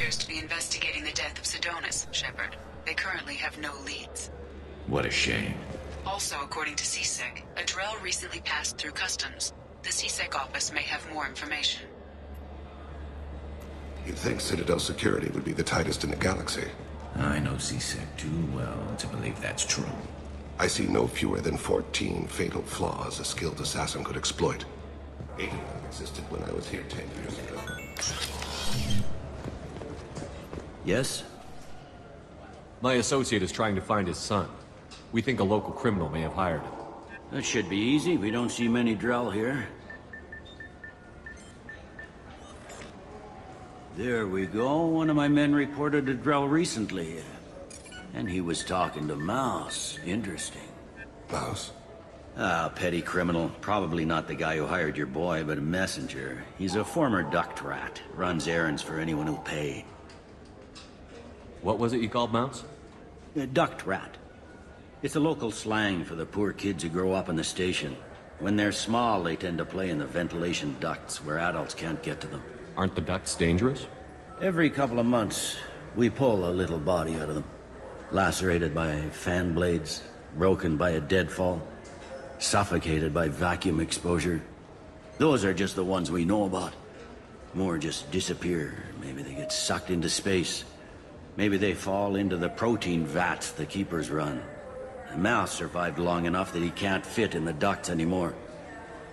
appears to be investigating the death of Sidonis, Shepard. They currently have no leads. What a shame. Also, according to CSEC, a Drell recently passed through customs. The CSEC office may have more information. You'd think Citadel security would be the tightest in the galaxy. I know CSEC too well to believe that's true. I see no fewer than 14 fatal flaws a skilled assassin could exploit. 8 of them existed when I was here 10 years ago. Yes? My associate is trying to find his son. We think a local criminal may have hired him. That should be easy. We don't see many Drell here. There we go. One of my men reported a Drell recently. And he was talking to Mouse. Interesting. Mouse? Ah, petty criminal. Probably not the guy who hired your boy, but a messenger. He's a former duct rat. Runs errands for anyone who'll pay. What was it you called Mouse? A duct rat. It's a local slang for the poor kids who grow up in the station. When they're small, they tend to play in the ventilation ducts where adults can't get to them. Aren't the ducts dangerous? Every couple of months, we pull a little body out of them. Lacerated by fan blades, broken by a deadfall, suffocated by vacuum exposure. Those are just the ones we know about. More just disappear. Maybe they get sucked into space. Maybe they fall into the protein vats the Keepers run. Mouse survived long enough that he can't fit in the ducts anymore.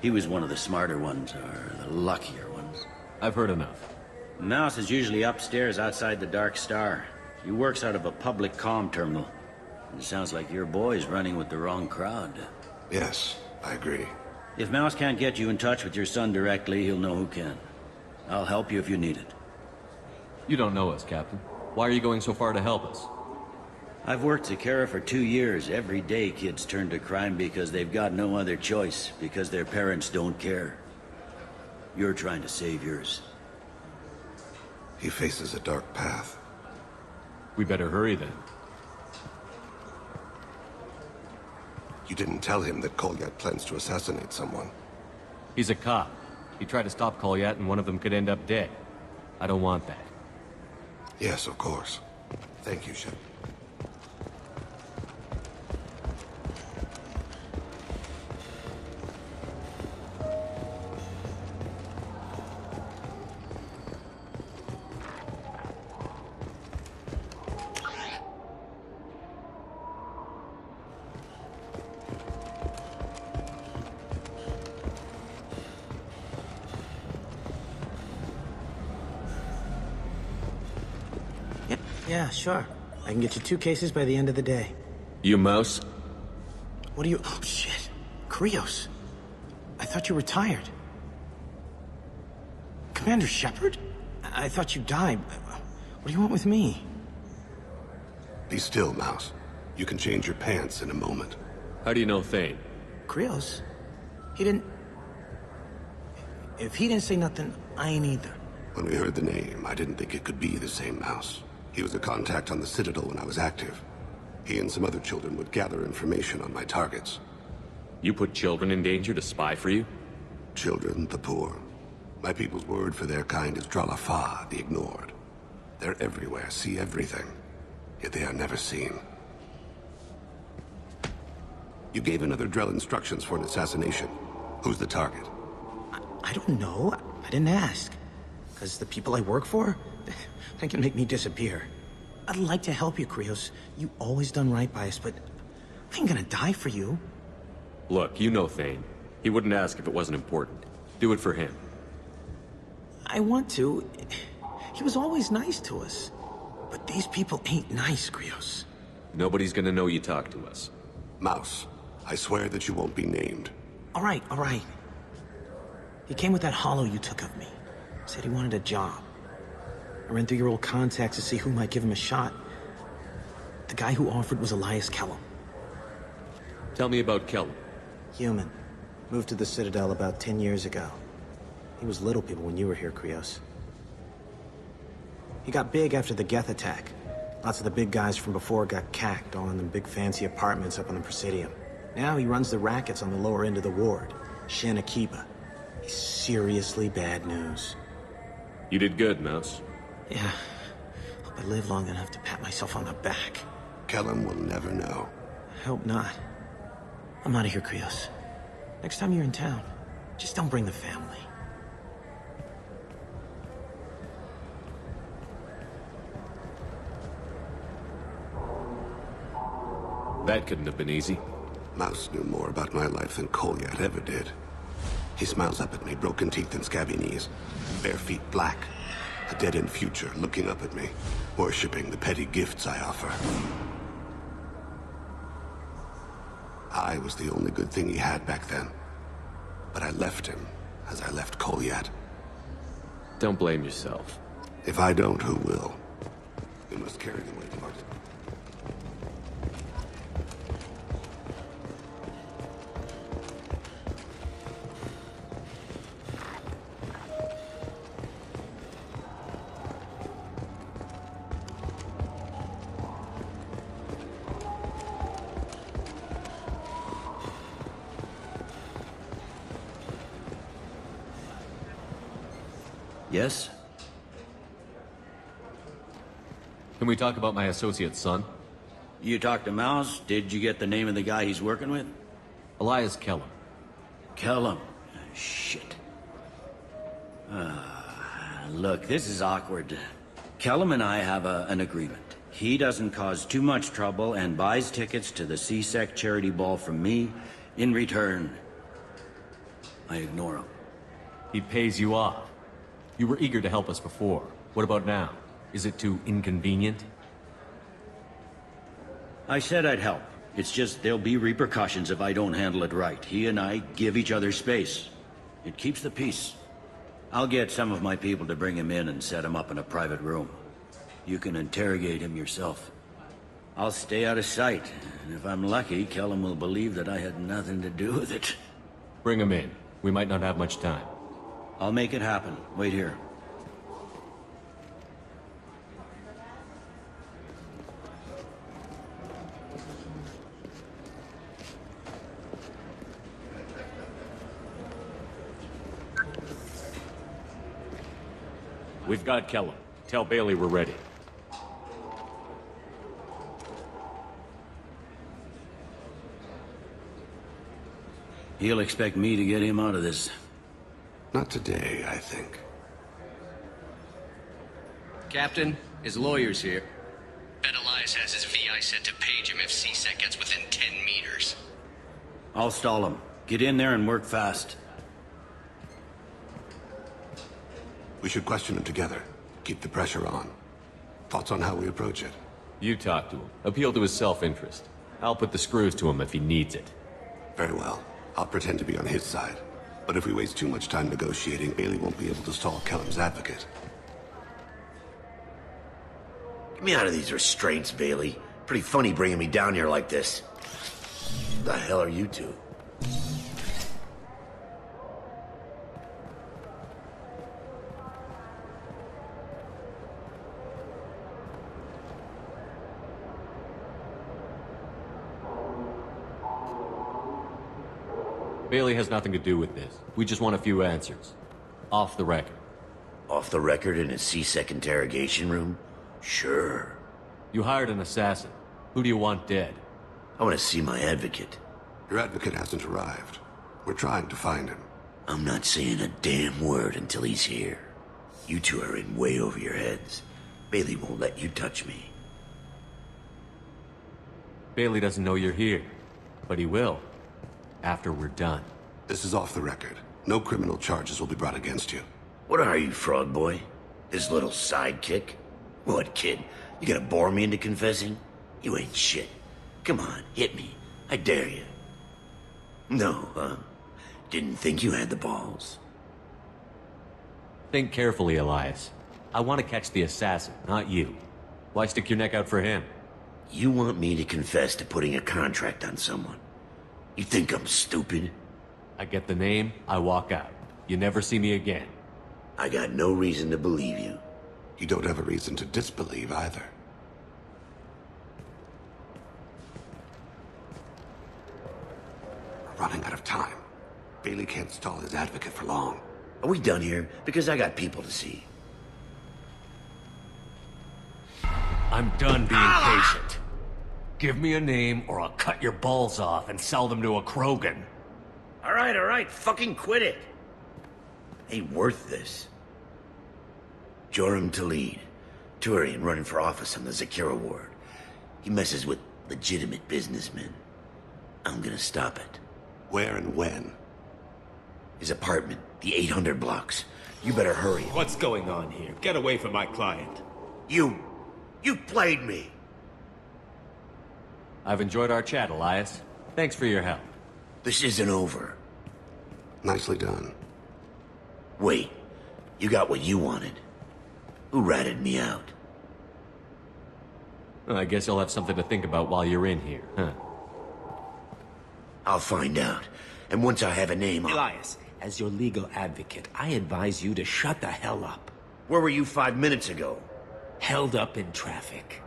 He was one of the smarter ones, or the luckier ones. I've heard enough. Mouse is usually upstairs outside the Dark Star. He works out of a public comm terminal. It sounds like your boy's running with the wrong crowd. Yes, I agree. If Mouse can't get you in touch with your son directly, he'll know who can. I'll help you if you need it. You don't know us, Captain. Why are you going so far to help us? I've worked Zakera for 2 years. Every day kids turn to crime because they've got no other choice, because their parents don't care. You're trying to save yours. He faces a dark path. We better hurry then. You didn't tell him that Kolyat plans to assassinate someone. He's a cop. He tried to stop Kolyat and one of them could end up dead. I don't want that. Yes, of course. Thank you, Shep. Yeah, sure. I can get you 2 cases by the end of the day. You Mouse? What are you... Oh, shit. Krios. I thought you were retired. Commander Shepard? I thought you died. What do you want with me? Be still, Mouse. You can change your pants in a moment. How do you know Thane? Krios? He didn't... If he didn't say nothing, I ain't either. When we heard the name, I didn't think it could be the same Mouse. He was a contact on the Citadel when I was active. He and some other children would gather information on my targets. You put children in danger to spy for you? Children, the poor. My people's word for their kind is Dralafa, the ignored. They're everywhere, see everything. Yet they are never seen. You gave another Drell instructions for an assassination. Who's the target? I don't know. I didn't ask. Because the people I work for, they can make me disappear. I'd like to help you, Krios. You always done right by us, but I ain't gonna die for you. Look, you know Thane. He wouldn't ask if it wasn't important. Do it for him. I want to. He was always nice to us. But these people ain't nice, Krios. Nobody's gonna know you talk to us. Mouse, I swear that you won't be named. All right, all right. He came with that hollow you took of me. Said he wanted a job. I ran through your old contacts to see who might give him a shot. The guy who offered was Elias Kellum. Tell me about Kellum. Human. Moved to the Citadel about 10 years ago. He was little people when you were here, Krios. He got big after the Geth attack. Lots of the big guys from before got cacked, all in them big fancy apartments up on the Presidium. Now he runs the rackets on the lower end of the ward, Shin Akiba. He's seriously bad news. You did good, Mouse. Yeah, Hope I live long enough to pat myself on the back. Kellum will never know. I hope not. I'm out of here, Krios. Next time you're in town, just don't bring the family. That couldn't have been easy. Mouse knew more about my life than Kolyat ever did. He smiles up at me, broken teeth and scabby knees. Bare feet black. A dead-end future looking up at me, worshipping the petty gifts I offer. I was the only good thing he had back then. But I left him, as I left Kolyat. Don't blame yourself. If I don't, who will? We must carry the weight of our... Yes? Can we talk about my associate's son? You talked to Mouse? Did you get the name of the guy he's working with? Elias Kellum. Kellum. Shit. Look, this is awkward. Kellum and I have an agreement. He doesn't cause too much trouble and buys tickets to the C-Sec charity ball from me. In return, I ignore him. He pays you off. You were eager to help us before. What about now? Is it too inconvenient? I said I'd help. It's just there'll be repercussions if I don't handle it right. He and I give each other space. It keeps the peace. I'll get some of my people to bring him in and set him up in a private room. You can interrogate him yourself. I'll stay out of sight, and if I'm lucky, Kellum will believe that I had nothing to do with it. Bring him in. We might not have much time. I'll make it happen. Wait here. We've got Kellum. Tell Bailey we're ready. He'll expect me to get him out of this. Not today, I think. Captain, his lawyer's here. Bet Elias has his VI set to page him if C-Sec gets within 10 meters. I'll stall him. Get in there and work fast. We should question him together. Keep the pressure on. Thoughts on how we approach it? You talk to him. Appeal to his self-interest. I'll put the screws to him if he needs it. Very well. I'll pretend to be on his side. But if we waste too much time negotiating, Bailey won't be able to stall Kellum's advocate. Get me out of these restraints, Bailey. Pretty funny bringing me down here like this. The hell are you two? Bailey has nothing to do with this. We just want a few answers. Off the record. Off the record in a C-Sec interrogation room? Sure. You hired an assassin. Who do you want dead? I want to see my advocate. Your advocate hasn't arrived. We're trying to find him. I'm not saying a damn word until he's here. You two are in way over your heads. Bailey won't let you touch me. Bailey doesn't know you're here. But he will. After we're done. This is off the record. No criminal charges will be brought against you. What are you, Frog Boy? His little sidekick? What, kid? You gonna bore me into confessing? You ain't shit. Come on, hit me. I dare you. No, huh? Didn't think you had the balls. Think carefully, Elias. I want to catch the assassin, not you. Why stick your neck out for him? You want me to confess to putting a contract on someone? You think I'm stupid? I get the name, I walk out. You never see me again. I got no reason to believe you. You don't have a reason to disbelieve either. We're running out of time. Bailey can't stall his advocate for long. Are we done here? Because I got people to see. I'm done being patient. Give me a name or I'll cut your balls off and sell them to a Krogan. All right, fucking quit it. Ain't worth this. Joram Talid, Turian running for office on the Zakira ward. He messes with legitimate businessmen. I'm gonna stop it. Where and when? His apartment, the 800 blocks. You better hurry. What's going on here? Get away from my client. You played me. I've enjoyed our chat, Elias. Thanks for your help. This isn't over. Nicely done. Wait, you got what you wanted. Who ratted me out? Well, I guess you'll have something to think about while you're in here, huh? I'll find out. And once I have a name, Elias, as your legal advocate, I advise you to shut the hell up. Where were you 5 minutes ago? Held up in traffic.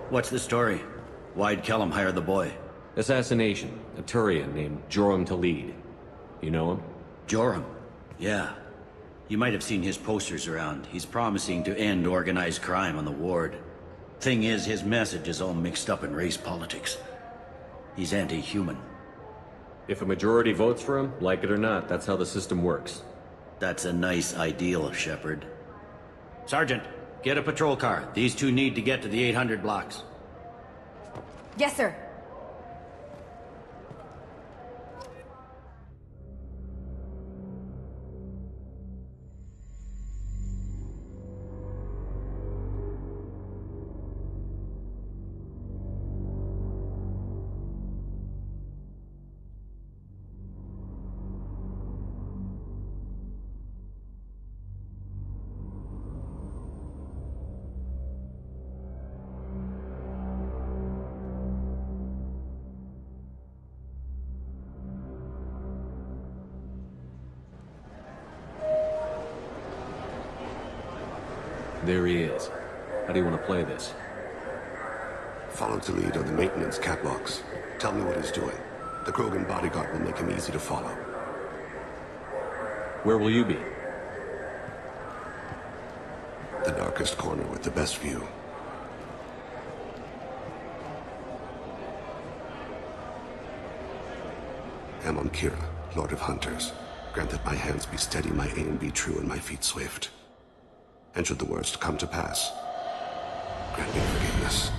What's the story? Why'd Kellum hire the boy? Assassination. A Turian named Joram Talid. You know him? Joram? Yeah. You might have seen his posters around. He's promising to end organized crime on the ward. Thing is, his message is all mixed up in race politics. He's anti-human. If a majority votes for him, like it or not, that's how the system works. That's a nice ideal, Shepard. Sergeant, get a patrol car. These two need to get to the 800 blocks. Yes, sir. There he is. How do you want to play this? Follow the lead on the maintenance catwalks. Tell me what he's doing. The Krogan bodyguard will make him easy to follow. Where will you be? The darkest corner with the best view. Amon Kira, Lord of Hunters. Grant that my hands be steady, my aim be true, and my feet swift. And should the worst come to pass, grant me forgiveness.